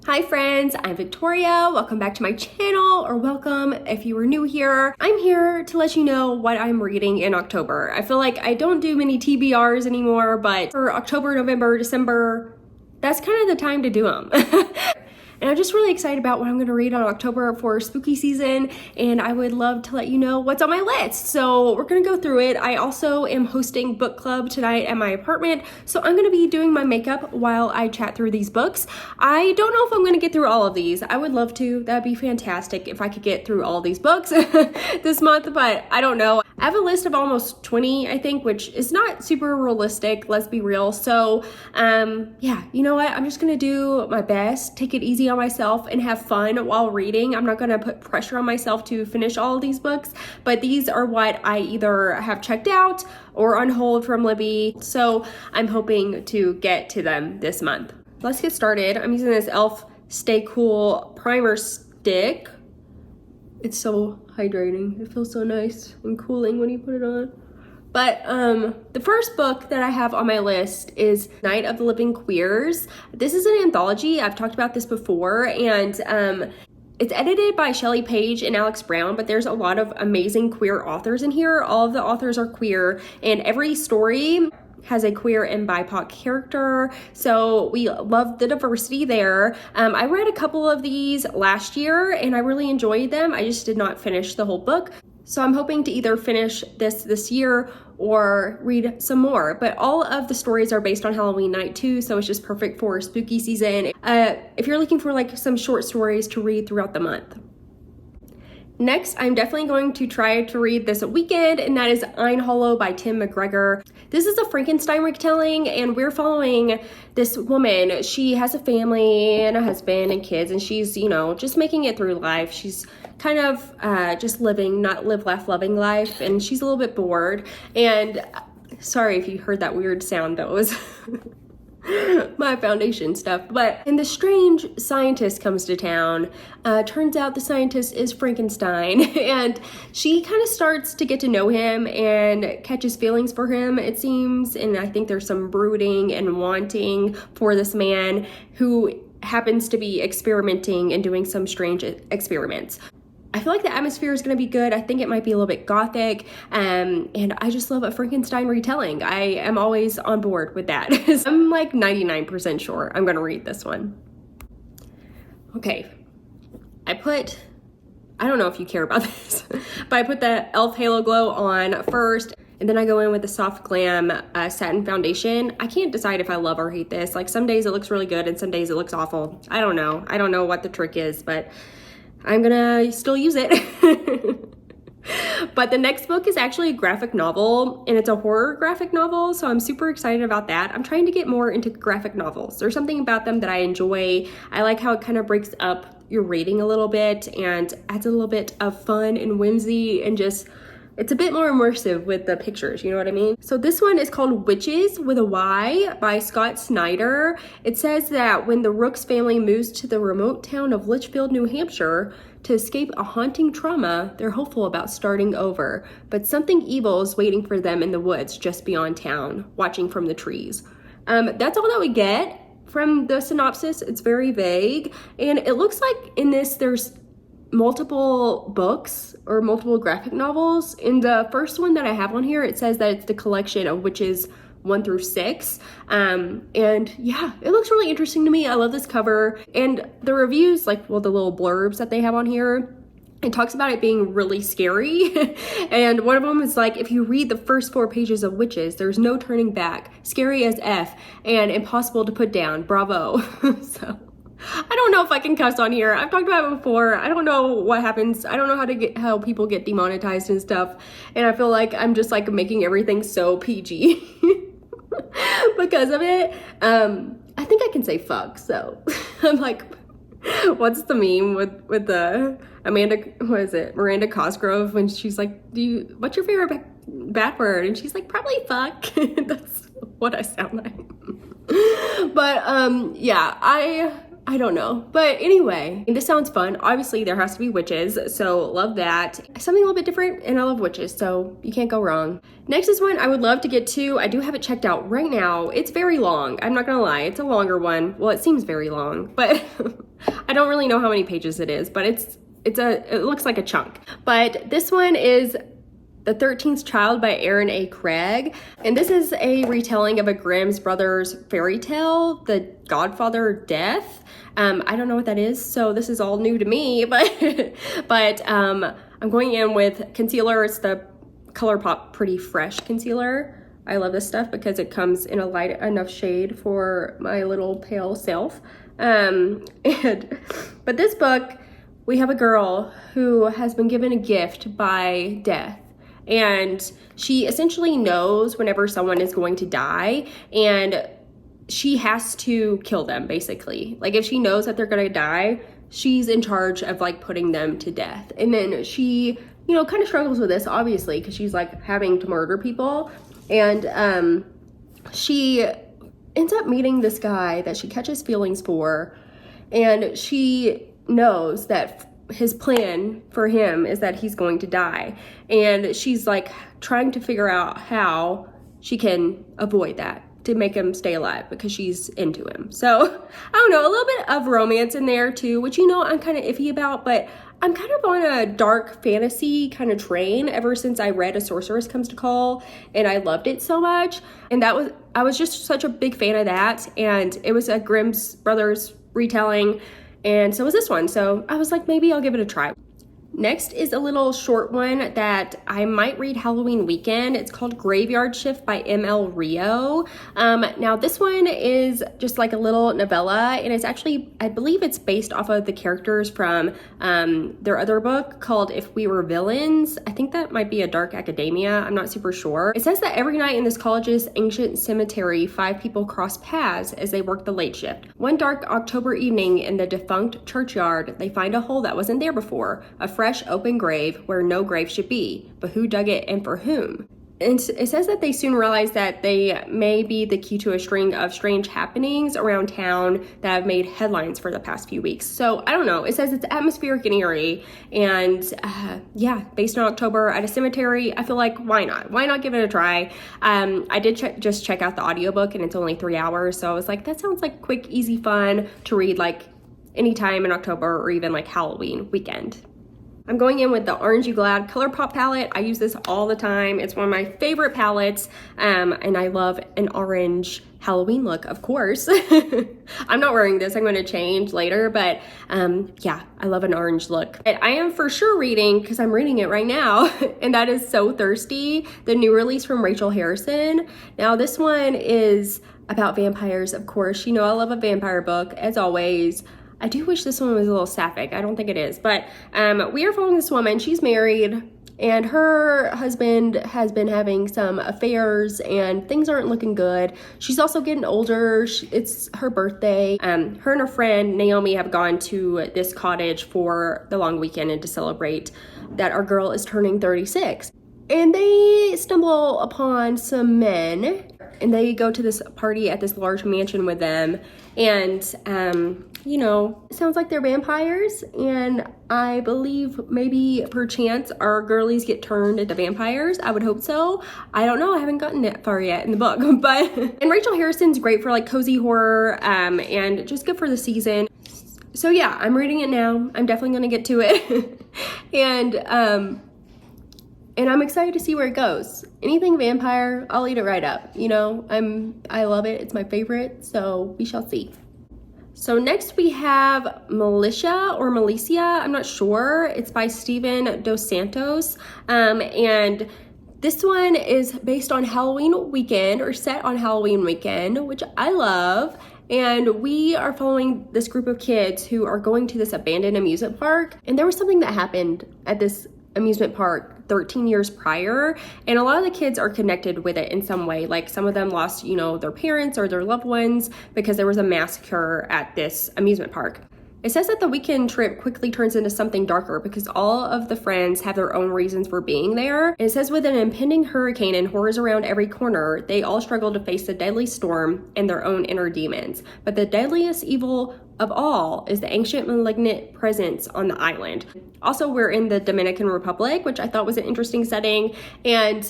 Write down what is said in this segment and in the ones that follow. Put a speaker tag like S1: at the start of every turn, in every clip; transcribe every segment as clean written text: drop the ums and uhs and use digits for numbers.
S1: Hi friends, I'm Victoria. Welcome back to my channel, or welcome if you are new here. I'm here to let you know what I'm reading in October. I feel like I don't do many TBRs anymore, but for October, November, December, that's kind of the time to do them. And I'm just really excited about what I'm going to read on October for spooky season, and I would love to let you know what's on my list. So we're going to go through it. I also am hosting book club tonight at my apartment, so I'm going to be doing my makeup while I chat through these books. I don't know if I'm going to get through all of these. I would love to. That'd be fantastic if I could get through all these books this month, but I don't know. I have a list of almost 20, I think, which is not super realistic, let's be real. So yeah, you know what? I'm just going to do my best, take it easy on myself and have fun while reading. I'm not going to put pressure on myself to finish all of these books, but these are what I either have checked out or on hold from Libby. So I'm hoping to get to them this month. Let's get started. I'm using this e.l.f. Stay Cool primer stick. It's so hydrating. It feels so nice and cooling when you put it on. But the first book that I have on my list is Night of the Living Queers. This is an anthology. I've talked about this before, and it's edited by Shelley Page and Alex Brown, but there's a lot of amazing queer authors in here. All of the authors are queer, and every story has a queer and BIPOC character, so we love the diversity there. I read a couple of these last year, and I really enjoyed them. I just did not finish the whole book. So I'm hoping to either finish this year or read some more. But all of the stories are based on Halloween night too, so it's just perfect for spooky season. If you're looking for like some short stories to read throughout the month. Next, I'm definitely going to try to read this weekend, and that is Ein Hollow by Tim McGregor. This is a Frankenstein retelling, and we're following this woman. She has a family and a husband and kids, and she's, you know, just making it through life. She's kind of just living, not live, laugh, loving life, and she's a little bit bored. And sorry if you heard that weird sound, that was my foundation stuff. But and the strange scientist comes to town. Turns out the scientist is Frankenstein, and she kind of starts to get to know him and catches feelings for him, it seems. And I think there's some brooding and wanting for this man who happens to be experimenting and doing some strange experiments. I feel like the atmosphere is going to be good. I think it might be a little bit gothic, and I just love a Frankenstein retelling. I am always on board with that. I'm like 99% sure I'm going to read this one. Okay, I don't know if you care about this, but I put the e.l.f. Halo Glow on first, and then I go in with the Soft Glam Satin Foundation. I can't decide if I love or hate this. Like some days it looks really good and some days it looks awful. I don't know what the trick is, but I'm gonna still use it. But the next book is actually a graphic novel, and it's a horror graphic novel, so I'm super excited about that. I'm trying to get more into graphic novels. There's something about them that I enjoy. I like how it kind of breaks up your reading a little bit and adds a little bit of fun and whimsy, and just it's a bit more immersive with the pictures, you know what I mean? So this one is called Witches with a Y by Scott Snyder. It says that when the Rooks family moves to the remote town of Litchfield, New Hampshire to escape a haunting trauma, they're hopeful about starting over. But something evil is waiting for them in the woods just beyond town, watching from the trees. That's all that we get from the synopsis. It's very vague. And it looks like in this there's multiple books or multiple graphic novels. In the first one that I have on here, it says that it's the collection of Witches 1 through 6. And yeah, it looks really interesting to me. I love this cover, and the reviews, like, well, the little blurbs that they have on here, it talks about it being really scary. And one of them is like, if you read the first 4 pages of Witches, there's no turning back, scary as F, and impossible to put down. Bravo. So I don't know if I can cuss on here. I've talked about it before. I don't know what happens. I don't know how people get demonetized and stuff. And I feel like I'm just like making everything so PG because of it. I think I can say fuck. So I'm like, what's the meme with the Miranda Cosgrove when she's like, what's your favorite bad word? And she's like, probably fuck. That's what I sound like. But yeah, I don't know. But anyway, this sounds fun. Obviously, there has to be witches, so love that. Something a little bit different, and I love witches, so you can't go wrong. Next is one I would love to get to. I do have it checked out right now. It's very long. I'm not gonna lie. It's a longer one. Well, it seems very long, but I don't really know how many pages it is, but it looks like a chunk. But this one is The 13th Child by Aaron A. Craig. And this is a retelling of a Grimm's Brothers fairy tale, The Godfather Death. I don't know what that is, so this is all new to me, but I'm going in with concealer. It's the ColourPop Pretty Fresh concealer. I love this stuff because it comes in a light enough shade for my little pale self. But this book, we have a girl who has been given a gift by death. And she essentially knows whenever someone is going to die, and she has to kill them, basically. Like, if she knows that they're gonna die, she's in charge of like putting them to death. And then she, you know, kind of struggles with this, obviously, because she's like having to murder people. And she ends up meeting this guy that she catches feelings for, and she knows that his plan for him is that he's going to die, and she's like trying to figure out how she can avoid that to make him stay alive because she's into him. So I don't know, a little bit of romance in there too, which, you know, I'm kind of iffy about, but I'm kind of on a dark fantasy kind of train ever since I read A Sorceress Comes to Call, and I loved it so much. And I was just such a big fan of that, and it was a Grimm's Brothers retelling, and so was this one. So I was like, maybe I'll give it a try. Next is a little short one that I might read Halloween weekend. It's called Graveyard Shift by M.L. Rio. Now this one is just like a little novella, and it's actually, I believe it's based off of the characters from their other book called If We Were Villains. I think that might be a dark academia. I'm not super sure. It says that every night in this college's ancient cemetery, 5 people cross paths as they work the late shift. One dark October evening in the defunct churchyard, they find a hole that wasn't there before, a fresh open grave where no grave should be, but who dug it and for whom? And it says that they soon realize that they may be the key to a string of strange happenings around town that have made headlines for the past few weeks. So I don't know. It says it's atmospheric and eerie, and yeah, based on October at a cemetery. I feel like why not? Why not give it a try? I did just check out the audiobook, and it's only 3 hours, so I was like, that sounds like quick, easy fun to read like anytime in October or even like Halloween weekend. I'm going in with the Orangey Glad ColourPop palette. I use this all the time. It's one of my favorite palettes, and I love an orange Halloween look, of course. I'm not wearing this. I'm going to change later, but yeah, I love an orange look. And I am for sure reading, because I'm reading it right now, and that is So Thirsty, the new release from Rachel Harrison. Now, this one is about vampires, of course. You know, I love a vampire book, as always. I do wish this one was a little sapphic. I don't think it is, but we are following this woman. She's married, and her husband has been having some affairs, and things aren't looking good. She's also getting older. It's her birthday. Her and her friend Naomi have gone to this cottage for the long weekend and to celebrate that our girl is turning 36. And they stumble upon some men, and they go to this party at this large mansion with them, and you know, it sounds like they're vampires, and I believe maybe perchance our girlies get turned into vampires. I would hope so. I don't know. I haven't gotten that far yet in the book, but and Rachel Harrison's great for like cozy horror, and just good for the season. So yeah, I'm reading it now. I'm definitely gonna get to it, and I'm excited to see where it goes. Anything vampire, I'll eat it right up. You know, I love it. It's my favorite, so we shall see. So next we have Militia or Militia, I'm not sure. It's by Steven Dos Santos. And this one is based on Halloween weekend, or set on Halloween weekend, which I love. And we are following this group of kids who are going to this abandoned amusement park. And there was something that happened at this amusement park 13 years prior, and a lot of the kids are connected with it in some way. Like, some of them lost, you know, their parents or their loved ones because there was a massacre at this amusement park. It says that the weekend trip quickly turns into something darker because all of the friends have their own reasons for being there. It says with an impending hurricane and horrors around every corner, they all struggle to face the deadly storm and their own inner demons. But the deadliest evil of all is the ancient malignant presence on the island. Also, we're in the Dominican Republic, which I thought was an interesting setting. And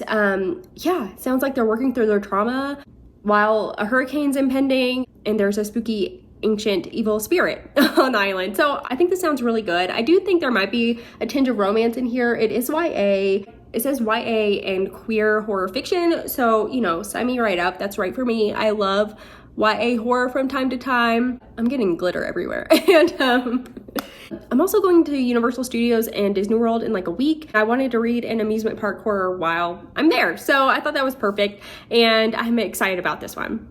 S1: yeah, sounds like they're working through their trauma while a hurricane's impending and there's a spooky ancient evil spirit on the island. So I think this sounds really good. I do think there might be a tinge of romance in here. It is YA. It says YA and queer horror fiction. So, you know, sign me right up. That's right for me. I love YA horror from time to time. I'm getting glitter everywhere. And I'm also going to Universal Studios and Disney World in like a week. I wanted to read an amusement park horror while I'm there. So I thought that was perfect. And I'm excited about this one.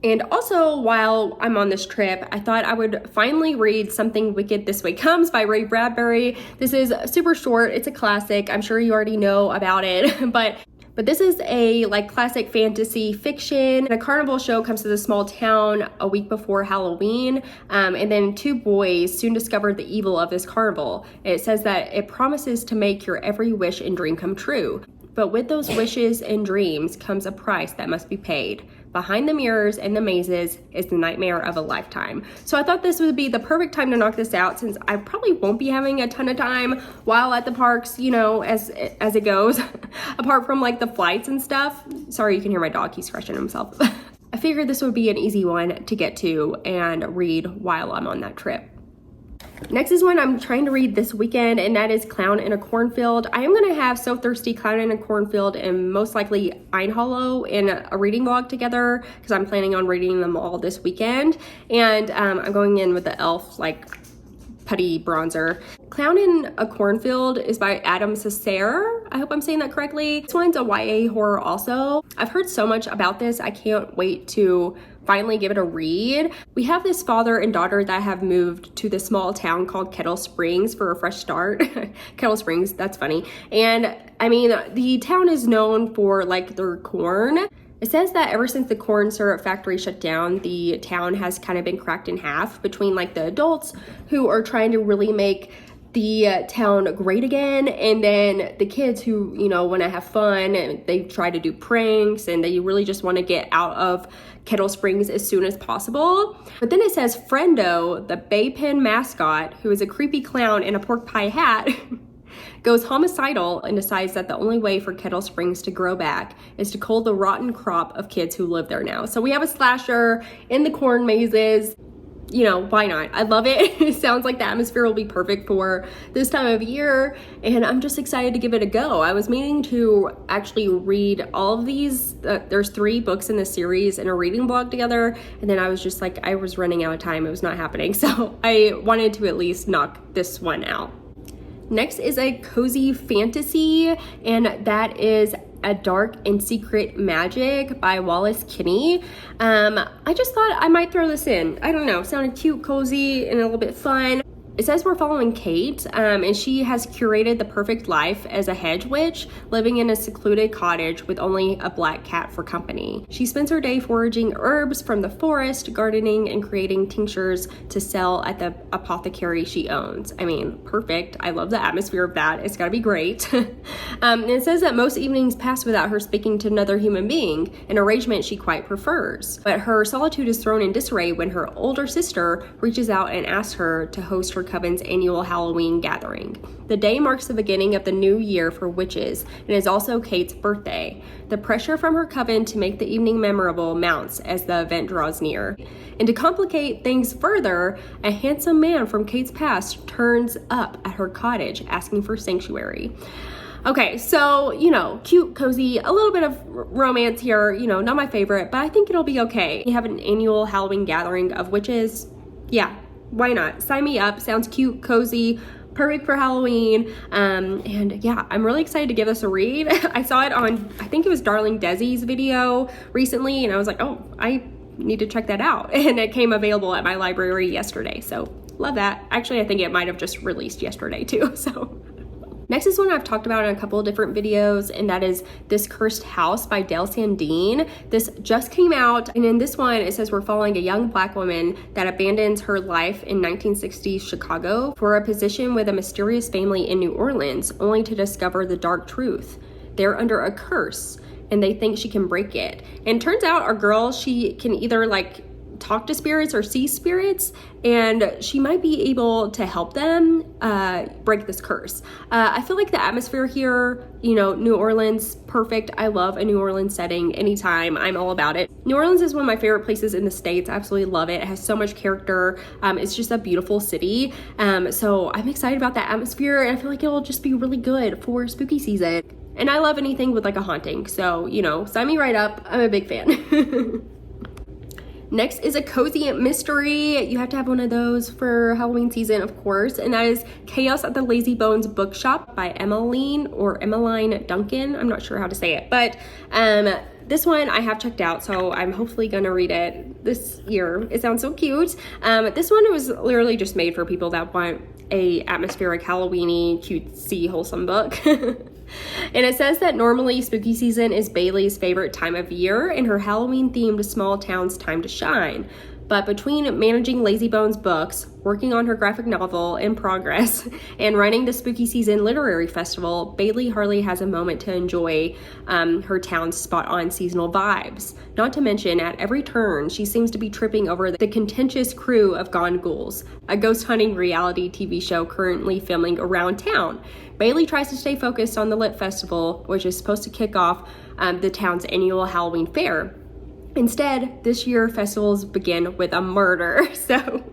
S1: And also, while I'm on this trip, I thought I would finally read Something Wicked This Way Comes by Ray Bradbury. This is super short. It's a classic. I'm sure you already know about it, but this is a like classic fantasy fiction. A carnival show comes to the small town a week before Halloween, and then two boys soon discover the evil of this carnival. It says that it promises to make your every wish and dream come true. But with those wishes and dreams comes a price that must be paid. Behind the mirrors and the mazes is the nightmare of a lifetime. So I thought this would be the perfect time to knock this out since I probably won't be having a ton of time while at the parks, you know, as it goes, apart from like the flights and stuff. Sorry, you can hear my dog, he's scratching himself. I figured this would be an easy one to get to and read while I'm on that trip. Next is one I'm trying to read this weekend, and that is Clown in a Cornfield. I am going to have So Thirsty, Clown in a Cornfield, and most likely Ein Hollow in a reading vlog together because I'm planning on reading them all this weekend. And I'm going in with the e.l.f. like putty bronzer. Clown in a Cornfield is by Adam Cesare. I hope I'm saying that correctly. This one's a YA horror also. I've heard so much about this. I can't wait to finally give it a read. We have this father and daughter that have moved to this small town called Kettle Springs for a fresh start. Kettle Springs, that's funny. And I mean, the town is known for like their corn. It says that ever since the corn syrup factory shut down, the town has kind of been cracked in half between like the adults who are trying to really make the town great again, and then the kids who, you know, want to have fun and they try to do pranks and they really just want to get out of Kettle Springs as soon as possible. But then it says Friendo, the Bay Pen mascot, who is a creepy clown in a pork pie hat, goes homicidal and decides that the only way for Kettle Springs to grow back is to cull the rotten crop of kids who live there now. So we have a slasher in the corn mazes. You know, why not? I love it. It sounds like the atmosphere will be perfect for this time of year, and I'm just excited to give it a go. I was meaning to actually read all of these. There's 3 books in the series in a reading blog together, and then I was just like, I was running out of time. It was not happening. So I wanted to at least knock this one out. Next is a cozy fantasy, and that is A Dark and Secret Magic by Wallace Kinney. I just thought I might throw this in. I don't know, sounded cute, cozy, and a little bit fun. It says we're following Kate, and she has curated the perfect life as a hedge witch, living in a secluded cottage with only a black cat for company. She spends her day foraging herbs from the forest, gardening, and creating tinctures to sell at the apothecary she owns. I mean, perfect. I love the atmosphere of that. It's gotta be great. And it says that most evenings pass without her speaking to another human being, an arrangement she quite prefers. But her solitude is thrown in disarray when her older sister reaches out and asks her to host her coven's annual Halloween gathering. The day marks the beginning of the new year for witches and is also Kate's birthday. The pressure from her coven to make the evening memorable mounts as the event draws near. And to complicate things further, a handsome man from Kate's past turns up at her cottage asking for sanctuary. Okay, so, you know, cute, cozy, a little bit of romance here, you know, not my favorite, but I think it'll be okay. We have an annual Halloween gathering of witches. Yeah, why not? Sign me up. Sounds cute, cozy, perfect for Halloween. And yeah, I'm really excited to give this a read. I saw it on, I think it was Darling Desi's video recently, and I was like, oh, I need to check that out. And it came available at my library yesterday, so love that. Actually, I think it might have just released yesterday too, so. Next is one I've talked about in a couple of different videos, and that is This Cursed House by Dale Sandine. This just came out, and in this one, it says we're following a young Black woman that abandons her life in 1960s Chicago for a position with a mysterious family in New Orleans, only to discover the dark truth. They're under a curse, and they think she can break it. And turns out our girl, she can either like talk to spirits or see spirits, and she might be able to help them break this curse. I feel like the atmosphere here, you know, New Orleans, perfect. I love a New Orleans setting anytime. I'm all about it. New Orleans is one of my favorite places in the States. I absolutely love it. It has so much character. It's just a beautiful city. So I'm excited about that atmosphere, and I feel like it'll just be really good for spooky season. And I love anything with like a haunting. So, you know, sign me right up. I'm a big fan. Next is a cozy mystery. You have to have one of those for Halloween season, of course, and that is Chaos at the Lazy Bones Bookshop by Emmeline Duncan. I'm not sure how to say it, but this one I have checked out, so I'm hopefully gonna read it this year. It sounds so cute. This one was literally just made for people that want a atmospheric Halloween-y, cutesy, wholesome book. And it says that normally spooky season is Bailey's favorite time of year and her Halloween-themed small town's time to shine. But between managing Lazy Bones books, working on her graphic novel in progress, and running the Spooky Season Literary Festival, Bailey hardly has a moment to enjoy her town's spot-on seasonal vibes. Not to mention, at every turn, she seems to be tripping over the contentious crew of Gone Ghouls, a ghost hunting reality TV show currently filming around town. Bailey tries to stay focused on the Lit Festival, which is supposed to kick off the town's annual Halloween fair. Instead, this year festivals begin with a murder. So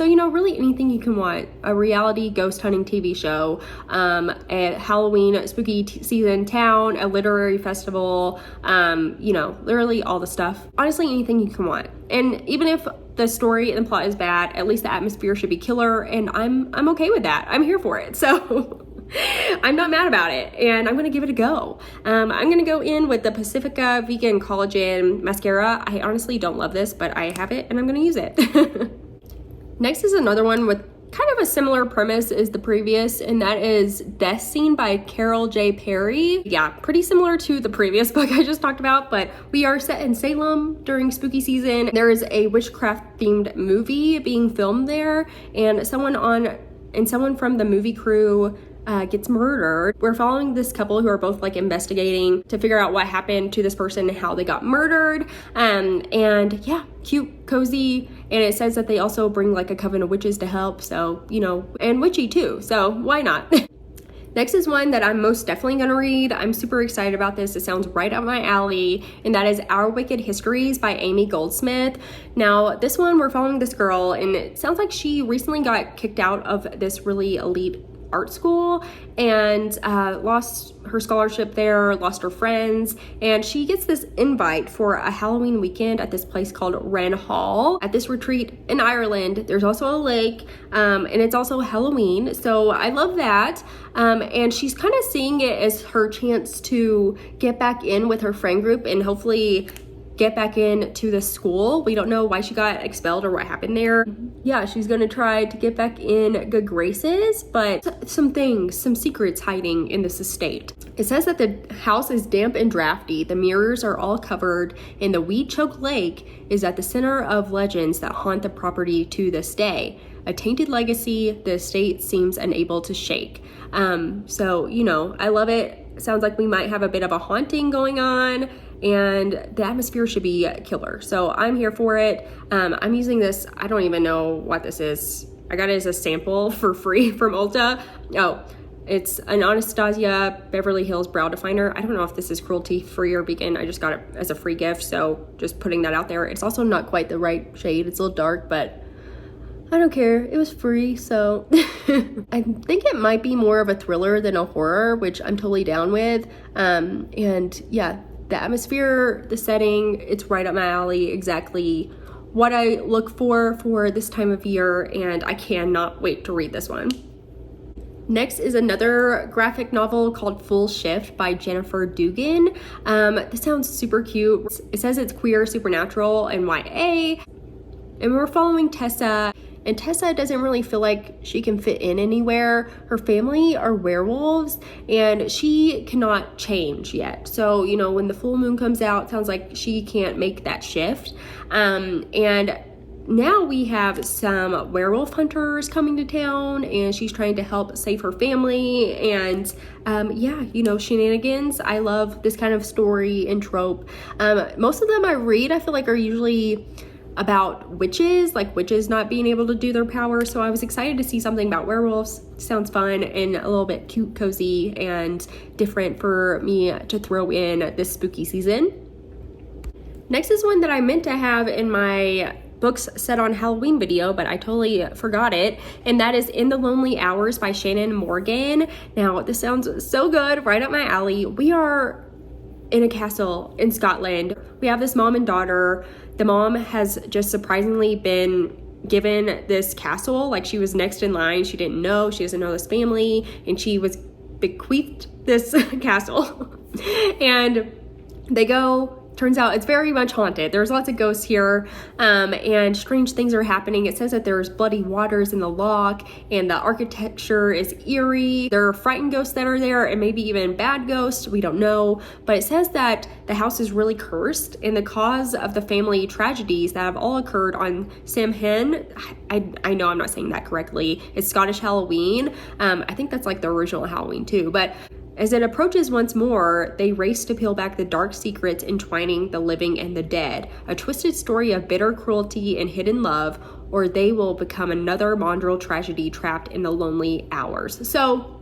S1: you know, really anything you can want. A reality ghost hunting TV show, a Halloween spooky season town, a literary festival, you know, literally all the stuff. Honestly, anything you can want. And even if the story and the plot is bad, at least the atmosphere should be killer, and I'm okay with that. I'm here for it. So I'm not mad about it, and I'm gonna give it a go. I'm gonna go in with the Pacifica Vegan Collagen Mascara. I honestly don't love this, but I have it and I'm gonna use it. Next is another one with kind of a similar premise as the previous, and that is Death Scene by Carol J. Perry. Yeah, pretty similar to the previous book I just talked about, but we are set in Salem during spooky season. There is a witchcraft themed movie being filmed there, and someone from the movie crew gets murdered. We're following this couple who are both like investigating to figure out what happened to this person and how they got murdered. And yeah, cute, cozy. And it says that they also bring like a coven of witches to help. So, you know, and witchy too. So why not? Next is one that I'm most definitely gonna read. I'm super excited about this. It sounds right up my alley, and that is Our Wicked Histories by Amy Goldsmith. Now, this one, we're following this girl, and it sounds like she recently got kicked out of this really elite art school and lost her scholarship there, lost her friends, and she gets this invite for a Halloween weekend at this place called Wren Hall. At this retreat in Ireland, there's also a lake, and it's also Halloween, so I love that. And she's kind of seeing it as her chance to get back in with her friend group and hopefully get back into the school. We don't know why she got expelled or what happened there. Yeah, she's gonna try to get back in good graces, but some secrets hiding in this estate. It says that the house is damp and drafty, the mirrors are all covered, and the weed-choked lake is at the center of legends that haunt the property to this day. A tainted legacy the estate seems unable to shake. So, you know, I love it. Sounds like we might have a bit of a haunting going on, and the atmosphere should be killer. So I'm here for it. I'm using this, I don't even know what this is. I got it as a sample for free from Ulta. Oh, it's an Anastasia Beverly Hills Brow Definer. I don't know if this is cruelty free or vegan. I just got it as a free gift, so just putting that out there. It's also not quite the right shade. It's a little dark, but I don't care. It was free, so I think it might be more of a thriller than a horror, which I'm totally down with. And yeah, the atmosphere, the setting, it's right up my alley, exactly what I look for this time of year, and I cannot wait to read this one. Next is another graphic novel called Full Shift by Jennifer Dugan. This sounds super cute. It says it's queer, supernatural, and YA. And we're following Tessa and Tessa doesn't really feel like she can fit in anywhere. Her family are werewolves and she cannot change yet. So, you know, when the full moon comes out, it sounds like she can't make that shift. And now we have some werewolf hunters coming to town and she's trying to help save her family. And yeah, you know, shenanigans. I love this kind of story and trope. Most of them I read, I feel like, are usually about witches, like witches not being able to do their power. So I was excited to see something about werewolves. Sounds fun and a little bit cute, cozy, and different for me to throw in this spooky season. Next is one that I meant to have in my books set on Halloween video, but I totally forgot it, and that is In the Lonely Hours by Shannon Morgan. Now, this sounds so good, right up my alley. We are in a castle in Scotland. We have this mom and daughter. The mom has just surprisingly been given this castle, like she was next in line. She didn't know, she doesn't know this family, and she was bequeathed this castle. And they go. Turns out it's very much haunted. There's lots of ghosts here, and strange things are happening. It says that there's bloody waters in the loch, and the architecture is eerie. There are frightened ghosts that are there, and maybe even bad ghosts. We don't know. But it says that the house is really cursed, and the cause of the family tragedies that have all occurred on Samhain. I know I'm not saying that correctly. It's Scottish Halloween. I think that's like the original Halloween too, but as it approaches once more, they race to peel back the dark secrets entwining the living and the dead, a twisted story of bitter cruelty and hidden love, or they will become another mongrel tragedy trapped in the lonely hours. So,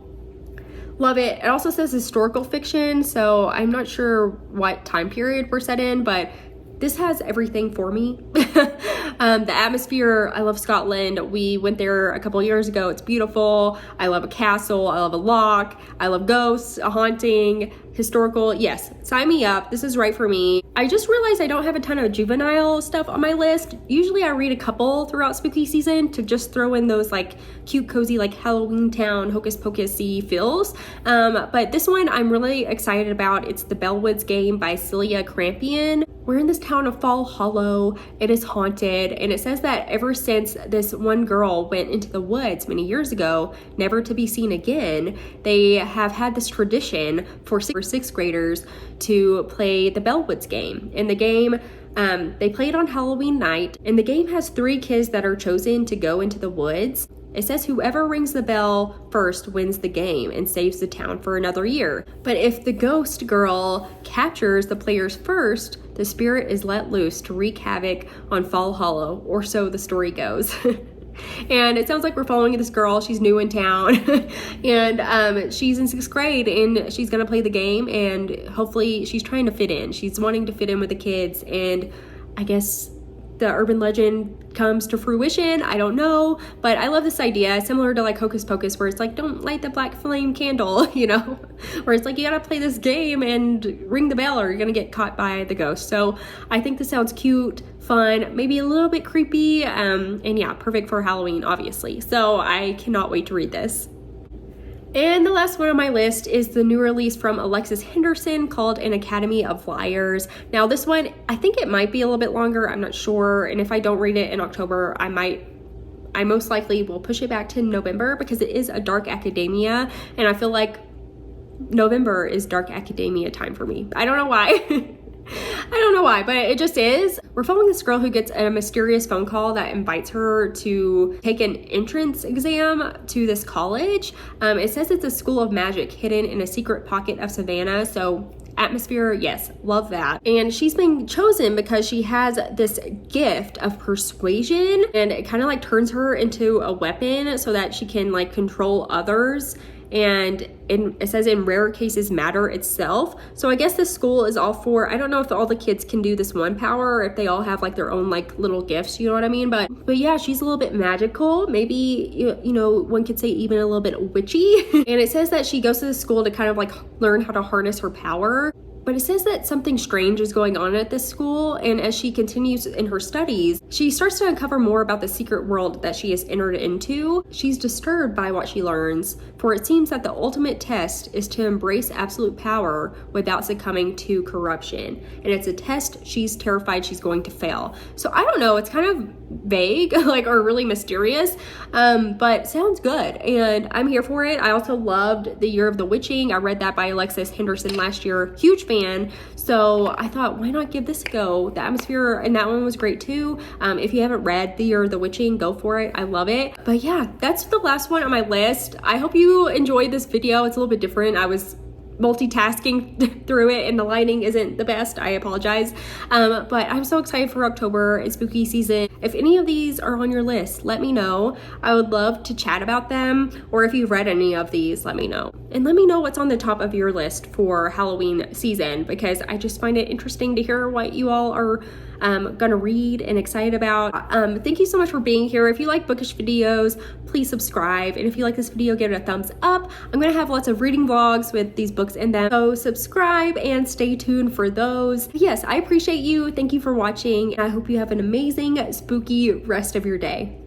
S1: love it. It also says historical fiction, so I'm not sure what time period we're set in, but this has everything for me. The atmosphere, I love Scotland. We went there a couple years ago. It's beautiful. I love a castle. I love a loch. I love ghosts, a haunting, historical. Yes, sign me up. This is right for me. I just realized I don't have a ton of juvenile stuff on my list. Usually I read a couple throughout spooky season to just throw in those like cute, cozy, like Halloween Town, hocus pocus-y feels. But this one I'm really excited about. It's the Bellwoods Game by Celia Crampion. We're in this town of Fall Hollow. It is haunted, and it says that ever since this one girl went into the woods many years ago, never to be seen again, they have had this tradition for sixth graders to play the Bellwoods Game. In the game, they play it on Halloween night, and the game has 3 kids that are chosen to go into the woods. It says whoever rings the bell first wins the game and saves the town for another year. But if the ghost girl captures the players first, the spirit is let loose to wreak havoc on Fall Hollow, or so the story goes. And it sounds like we're following this girl. She's new in town and she's in 6th grade and she's gonna play the game, and hopefully she's trying to fit in. She's wanting to fit in with the kids, and I guess the urban legend comes to fruition. I don't know, but I love this idea, similar to like Hocus Pocus, where it's like, don't light the black flame candle, you know, where it's like, you gotta play this game and ring the bell or you're gonna get caught by the ghost. So I think this sounds cute, fun, maybe a little bit creepy, and yeah, perfect for Halloween, obviously. So I cannot wait to read this. And the last one on my list is the new release from Alexis Henderson called An Academy of Liars. Now this one, I think it might be a little bit longer, I'm not sure. And if I don't read it in October, I most likely will push it back to November, because it is a dark academia. And I feel like November is dark academia time for me. I don't know why. I don't know why, but it just is. We're following this girl who gets a mysterious phone call that invites her to take an entrance exam to this college. It says it's a school of magic hidden in a secret pocket of Savannah. So atmosphere, yes, love that. And she's been chosen because she has this gift of persuasion, and it kind of like turns her into a weapon so that she can like control others. And it says in rare cases matter itself. So I guess this school is all for, I don't know if all the kids can do this one power or if they all have like their own like little gifts, you know what I mean? But yeah, she's a little bit magical, maybe, you know, one could say even a little bit witchy. And it says that she goes to the school to kind of like learn how to harness her power. But it says that something strange is going on at this school, and as she continues in her studies, she starts to uncover more about the secret world that she has entered into. She's disturbed by what she learns, for it seems that the ultimate test is to embrace absolute power without succumbing to corruption. And it's a test she's terrified she's going to fail. So I don't know, it's kind of vague, or really mysterious, but sounds good, and I'm here for it. I also loved The Year of the Witching. I read that by Alexis Henderson last year. Huge fan. So I thought, why not give this a go? The atmosphere in that one was great too. If you haven't read The Year of the Witching, go for it. I love it. But yeah, that's the last one on my list. I hope you enjoyed this video. It's a little bit different. I was multitasking through it and the lighting isn't the best. I apologize. But I'm so excited for October. It's spooky season. If any of these are on your list, let me know. I would love to chat about them, or if you've read any of these, let me know. And let me know what's on the top of your list for Halloween season, because I just find it interesting to hear what you all are gonna read and excited about. Thank you so much for being here. If you like bookish videos, please subscribe. And if you like this video, give it a thumbs up. I'm gonna have lots of reading vlogs with these books in them, so subscribe and stay tuned for those. Yes, I appreciate you. Thank you for watching, and I hope you have an amazing, spooky rest of your day.